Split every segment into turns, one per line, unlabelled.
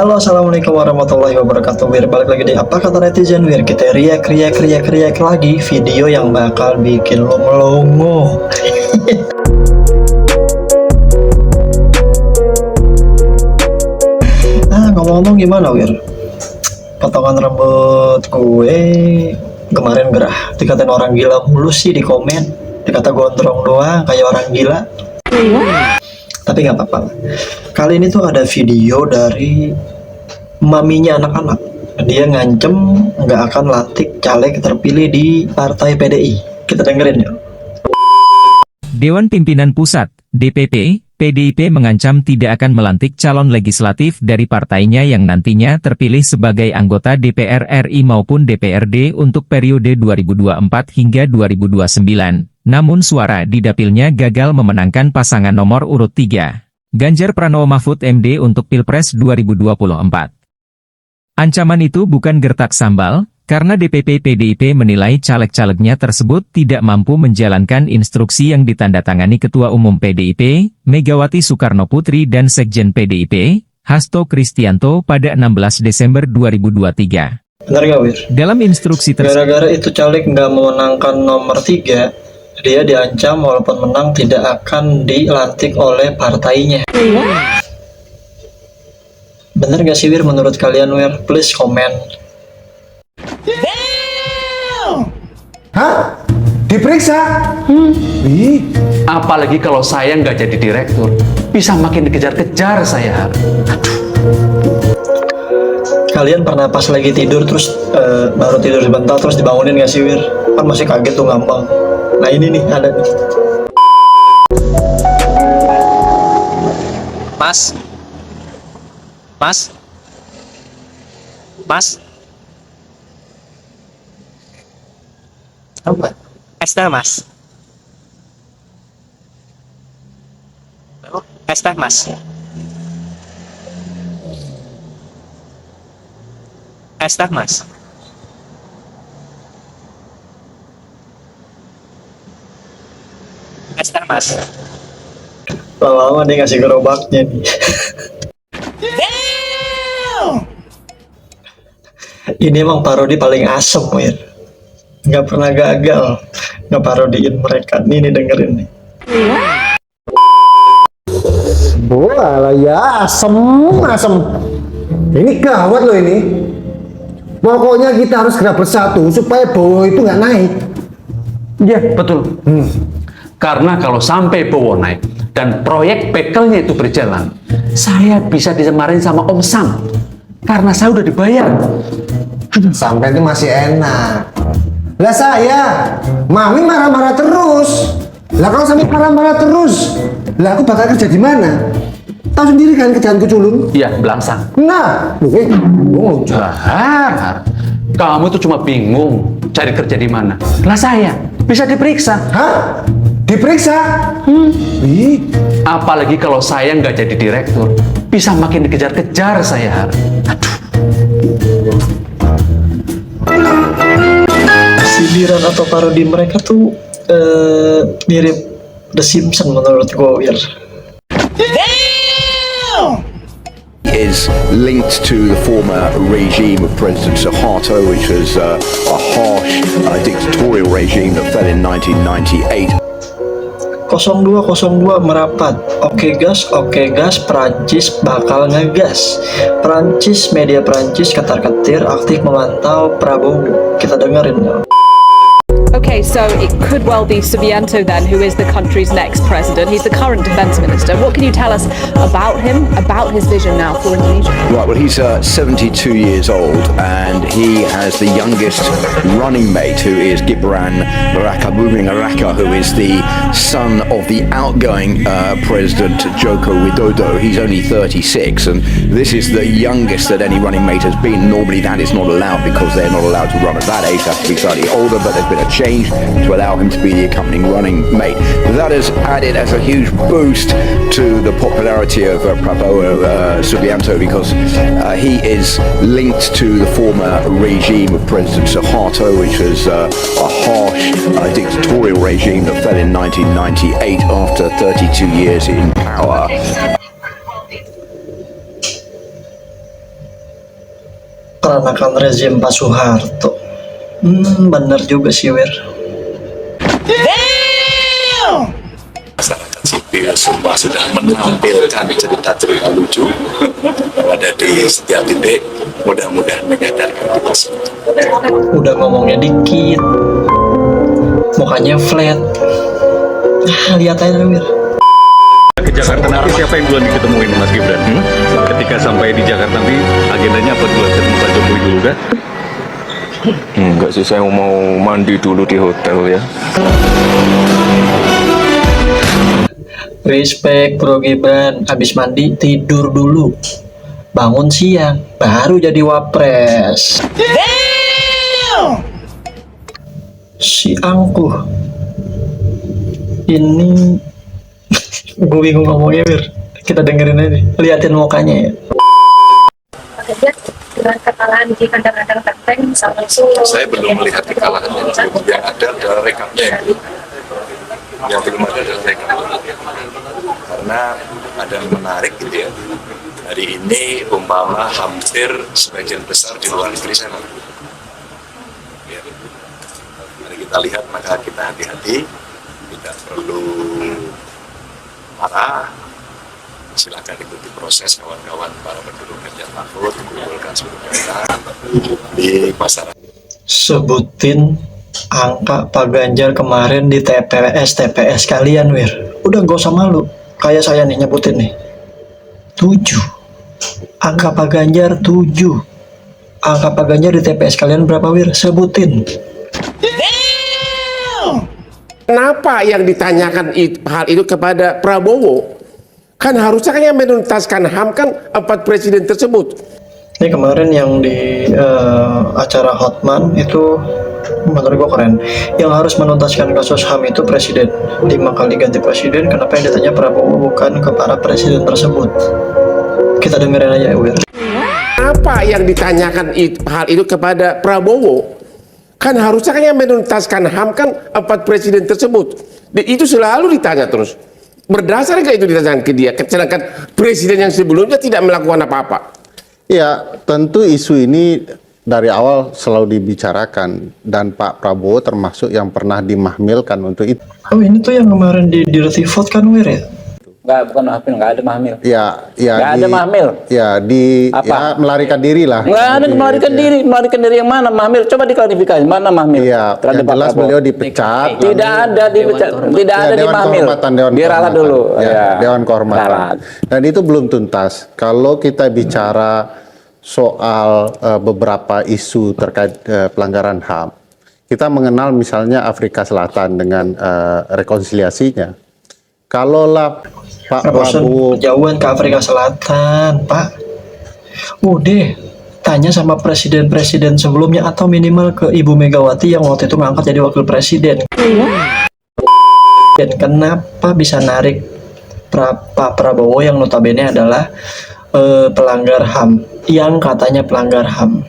Halo, assalamualaikum warahmatullahi wabarakatuh. Wir, balik lagi di Apa Kata Netizen. Wir, kita riak lagi video yang bakal bikin lo melongo. Ngomong-ngomong gimana, Wir? Potongan rambut gue kemarin gerah. Dikatain orang gila mulu sih di komen. Dikata gondrong doang kayak orang gila. Tapi nggak apa-apa. Kali ini tuh ada video dari maminya anak-anak. Dia ngancem nggak akan lantik caleg terpilih di partai PDI. Kita dengerin yuk.
Dewan Pimpinan Pusat, DPP, PDIP mengancam tidak akan melantik calon legislatif dari partainya yang nantinya terpilih sebagai anggota DPR RI maupun DPRD untuk periode 2024 hingga 2029. Namun suara di dapilnya gagal memenangkan pasangan nomor urut 3, Ganjar Pranowo Mahfud MD untuk Pilpres 2024. Ancaman itu bukan gertak sambal, karena DPP PDIP menilai caleg-calegnya tersebut tidak mampu menjalankan instruksi yang ditandatangani Ketua Umum PDIP, Megawati Soekarnoputri dan Sekjen PDIP, Hasto Kristianto pada 16 Desember 2023.
Benar nggak, Wir?
Dalam instruksi tersebut,
Gara-gara itu caleg nggak memenangkan nomor 3, dia diancam walaupun menang tidak akan dilantik oleh partainya. Bener gak sih, Wir, menurut kalian, Wir? Please komen.
Hah? Diperiksa?
Apalagi kalau saya nggak jadi direktur, bisa makin dikejar-kejar saya.
Kalian pernah pas lagi tidur terus baru tidur sebentar terus dibangunin gak sih, Wir? Kan masih kaget tuh ngambang. Nah ini nih, ada nih.
Mas, Mas, Mas, apa? Es teh, Mas. Es teh, Mas. Es teh, Mas. Es teh, Mas.
Lama-lama dia ngasih gerobaknya nih. Ini emang parodi paling asem, Wir. Nggak pernah gagal ngeparodiin mereka. Nih dengerin nih.
Bola lah ya, asem. Ini gawat loh ini. Pokoknya kita harus gerak bersatu supaya Bowo itu nggak naik.
Iya, betul. Karena kalau sampai Bowo naik dan proyek bekelnya itu berjalan, saya bisa disemarin sama Om Sam. Karena saya udah dibayar.
Sampai itu masih enak. Lah saya, Mami marah-marah terus. Lah kalau sampai marah-marah terus, lah aku bakal kerja di mana? Tahu sendiri kan kerjaanku culun.
Iya, belangsang.
Nah,
Bahar, kamu tuh cuma bingung cari kerja di mana. Lah saya bisa diperiksa.
hah? Diperiksa?
Apalagi kalau saya nggak jadi direktur, bisa makin dikejar-kejar saya.
Sindiran atau parodi mereka tuh mirip The Simpsons menurut gue, Wir.
Is linked to the former regime of President Suharto, which was a harsh dictatorial regime that fell in 1998.
0202 merapat. Oke gas, Prancis bakal ngegas. Prancis, media Prancis ketar-ketir aktif memantau Prabowo. Kita dengerin ya.
Okay, so it could well be Subianto then, who is the country's next president. He's the current defense minister. What can you tell us about him, about his vision now for Indonesia?
Right, well, he's 72 years old, and he has the youngest running mate, who is Gibran Rakabuming Raka, who is the son of the outgoing President Joko Widodo. He's only 36, and this is the youngest that any running mate has been. Normally that is not allowed because they're not allowed to run at that age. They have to be slightly older, but there's been a change to allow him to be the accompanying running mate. That has added as a huge boost to the popularity of Prabowo Subianto, because he is linked to the former regime of President Suharto, which was a harsh dictatorial regime that fell in 1998 after 32 years in power.
peranakan rezim Pak Soeharto. Bener juga sih, Wir.
Masyarakat sipil semua sudah menampilkan cerita-cerita lucu ada di setiap titik, mudah-mudahan menyadarkan kita semua.
Udah ngomongnya dikit, mukanya flat. Lihat aja, Wir.
Ke Jakarta nanti siapa yang duluan diketemuin Mas Gibran? Ketika sampai di Jakarta nanti agendanya apa duluan? Ketemu Pak Jokowi dulu kan?
Enggak sih, saya mau mandi dulu di hotel ya.
Respect Bro Gibran, habis mandi tidur dulu, bangun siang, baru jadi wapres. Si angkuh ini gue bingung ngomongnya, Wir. Kita dengerin aja, liatin mukanya ya.
Dengan kekalahan di kandang-kandang Banteng sama Solo.
Saya belum melihat kekalahan yang ada adalah rekamnya yang belum ada adalah rekamnya. Karena ada yang menarik gitu ya. Hari ini umpama hampir sebagian besar di luar negeri sana. Ya. Mari kita lihat, maka kita hati-hati, tidak perlu marah. Silakan ikuti proses kawan-kawan para penduduk kerja takut mengumpulkan seluruh data di masyarakat.
Sebutin angka Pak Ganjar kemarin di TPS kalian, Wir. Udah gak usah malu, kayak saya nih nyebutin nih. 7. Angka Pak Ganjar 7. Angka Pak Ganjar di TPS kalian berapa, Wir? Sebutin.
Kenapa yang ditanyakan hal itu kepada Prabowo? Kan harusnya kan yang menuntaskan HAM kan 4 presiden tersebut.
Ini kemarin yang di acara Hotman itu menurut gue keren. Yang harus menuntaskan kasus HAM itu presiden. 5 kali ganti presiden, kenapa yang ditanya Prabowo bukan ke para presiden tersebut? Kita dengerin aja ya, Wir.
Apa yang ditanyakan hal itu kepada Prabowo? Kan harusnya kan yang menuntaskan HAM kan 4 presiden tersebut. Itu selalu ditanya terus. Berdasar nggak itu ditanyakan ke dia? Sedangkan presiden yang sebelumnya tidak melakukan apa-apa.
Ya, tentu isu ini dari awal selalu dibicarakan dan Pak Prabowo termasuk yang pernah dimahmilkan untuk itu.
Oh, ini tuh yang kemarin di dirty vote kan, Wir ya?
Enggak, bukan mahmil, enggak ada mahmil.
Ya,
enggak ada mahmil.
Ya, ya melarikan diri lah.
Enggak ada melarikan diri yang mana mahmil? Coba diklarifikasi, mana mahmil?
Iya, yang jelas beliau dipecat.
Tidak ada dipecat, tidak ada di mahmil. Diralat dulu.
Ya, Dewan Kehormatan. Dan itu belum tuntas. Kalau kita bicara soal beberapa isu terkait pelanggaran HAM, kita mengenal misalnya Afrika Selatan dengan rekonsiliasinya. Kalaulah Pak Prabowo
jauhan ke Afrika Selatan, Pak. Udah tanya sama presiden-presiden sebelumnya atau minimal ke Ibu Megawati yang waktu itu ngangkat jadi wakil presiden. Dan kenapa bisa narik Pak Prabowo yang notabene adalah pelanggar HAM, yang katanya pelanggar HAM.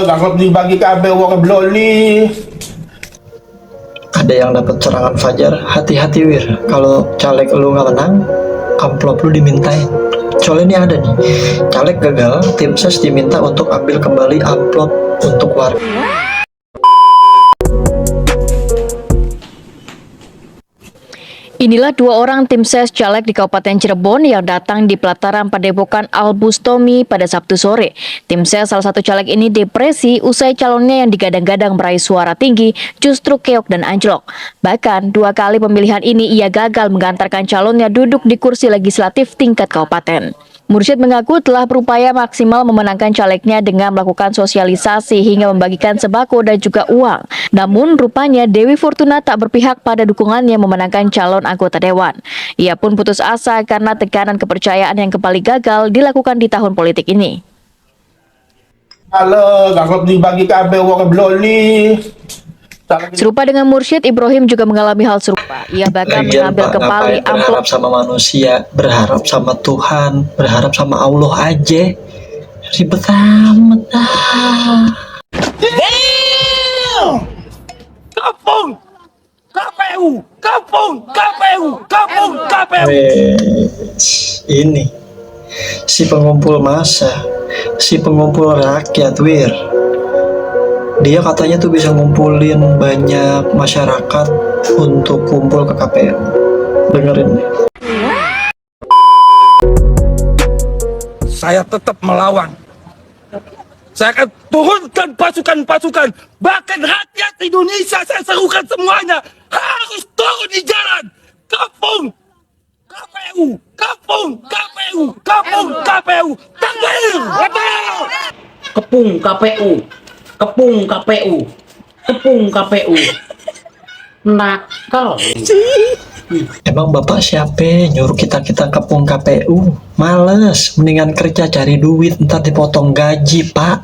Gak dibagi kabel wong bloli.
Ada yang dapat serangan fajar, hati-hati, Wir. Kalau caleg lu nggak menang, amplop lu dimintain. Soalnya ini ada nih, caleg gagal, tim ses diminta untuk ambil kembali amplop untuk warga.
Inilah 2 orang tim ses caleg di Kabupaten Cirebon yang datang di pelataran Padepokan Al-Bustomi pada Sabtu sore. Tim ses salah satu caleg ini depresi usai calonnya yang digadang-gadang meraih suara tinggi justru keok dan anjlok. Bahkan 2 kali pemilihan ini ia gagal mengantarkan calonnya duduk di kursi legislatif tingkat kabupaten. Mursyid mengaku telah berupaya maksimal memenangkan calegnya dengan melakukan sosialisasi hingga membagikan sembako dan juga uang. Namun rupanya Dewi Fortuna tak berpihak pada dukungannya memenangkan calon anggota dewan. Ia pun putus asa karena tekanan kepercayaan yang kembali gagal dilakukan di tahun politik ini.
Halo, gak dibagi kabel wong bloli.
Serupa dengan Mursyid, Ibrahim juga mengalami hal serupa. Ia bahkan mengambil kembali amplop.
Berharap sama manusia, berharap sama Tuhan, berharap sama Allah aja. Ribet amat dah.
Kampung KPU, kampung KPU, kampung KPU.
Ini si pengumpul massa, si pengumpul rakyat, Wir. Dia katanya tuh bisa ngumpulin banyak masyarakat untuk kumpul ke KPU. Dengerin nih.
Saya tetap melawan. Saya akan turunkan pasukan-pasukan, bahkan rakyat Indonesia saya serukan semuanya harus turun di jalan. Kampung KPU, kampung KPU, kampung KPU, takbir!
Kepung KPU, kepung KPU, kepung KPU. Nakal.
Emang bapak siapa nyuruh kita kepung KPU? Males, mendingan kerja cari duit, ntar dipotong gaji, Pak.